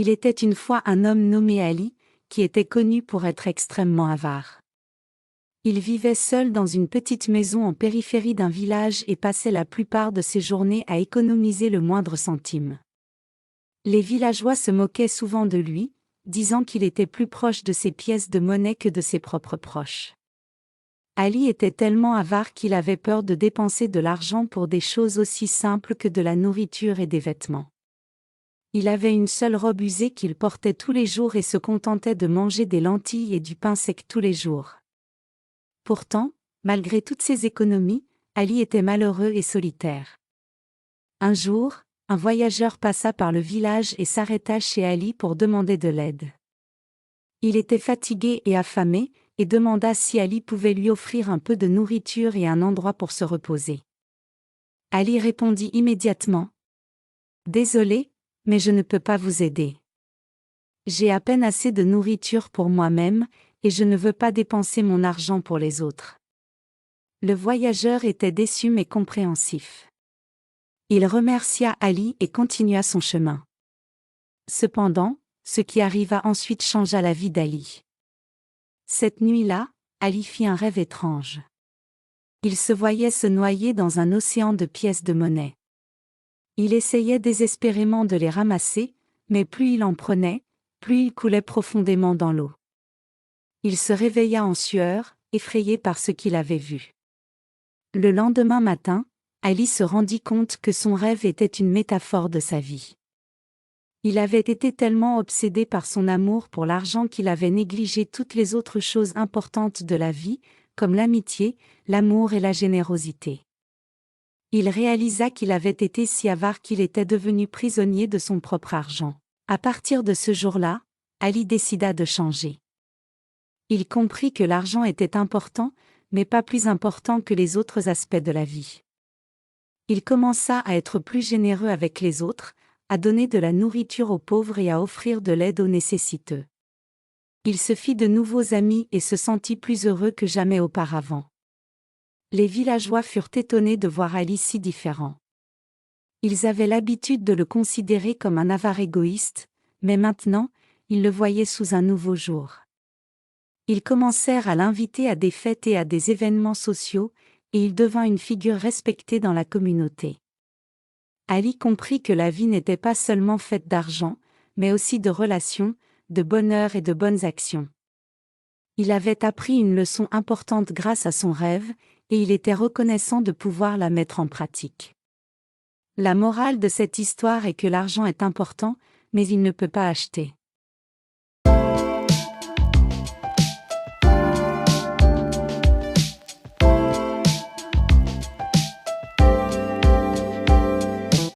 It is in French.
Il était une fois un homme nommé Ali, qui était connu pour être extrêmement avare. Il vivait seul dans une petite maison en périphérie d'un village et passait la plupart de ses journées à économiser le moindre centime. Les villageois se moquaient souvent de lui, disant qu'il était plus proche de ses pièces de monnaie que de ses propres proches. Ali était tellement avare qu'il avait peur de dépenser de l'argent pour des choses aussi simples que de la nourriture et des vêtements. Il avait une seule robe usée qu'il portait tous les jours et se contentait de manger des lentilles et du pain sec tous les jours. Pourtant, malgré toutes ses économies, Ali était malheureux et solitaire. Un jour, un voyageur passa par le village et s'arrêta chez Ali pour demander de l'aide. Il était fatigué et affamé, et demanda si Ali pouvait lui offrir un peu de nourriture et un endroit pour se reposer. Ali répondit immédiatement : « Désolé, mais je ne peux pas vous aider. J'ai à peine assez de nourriture pour moi-même, et je ne veux pas dépenser mon argent pour les autres. » Le voyageur était déçu mais compréhensif. Il remercia Ali et continua son chemin. Cependant, ce qui arriva ensuite changea la vie d'Ali. Cette nuit-là, Ali fit un rêve étrange. Il se voyait se noyer dans un océan de pièces de monnaie. Il essayait désespérément de les ramasser, mais plus il en prenait, plus il coulait profondément dans l'eau. Il se réveilla en sueur, effrayé par ce qu'il avait vu. Le lendemain matin, Ali se rendit compte que son rêve était une métaphore de sa vie. Il avait été tellement obsédé par son amour pour l'argent qu'il avait négligé toutes les autres choses importantes de la vie, comme l'amitié, l'amour et la générosité. Il réalisa qu'il avait été si avare qu'il était devenu prisonnier de son propre argent. À partir de ce jour-là, Ali décida de changer. Il comprit que l'argent était important, mais pas plus important que les autres aspects de la vie. Il commença à être plus généreux avec les autres, à donner de la nourriture aux pauvres et à offrir de l'aide aux nécessiteux. Il se fit de nouveaux amis et se sentit plus heureux que jamais auparavant. Les villageois furent étonnés de voir Ali si différent. Ils avaient l'habitude de le considérer comme un avare égoïste, mais maintenant, ils le voyaient sous un nouveau jour. Ils commencèrent à l'inviter à des fêtes et à des événements sociaux, et il devint une figure respectée dans la communauté. Ali comprit que la vie n'était pas seulement faite d'argent, mais aussi de relations, de bonheur et de bonnes actions. Il avait appris une leçon importante grâce à son rêve, et il était reconnaissant de pouvoir la mettre en pratique. La morale de cette histoire est que l'argent est important, mais il ne peut pas acheter.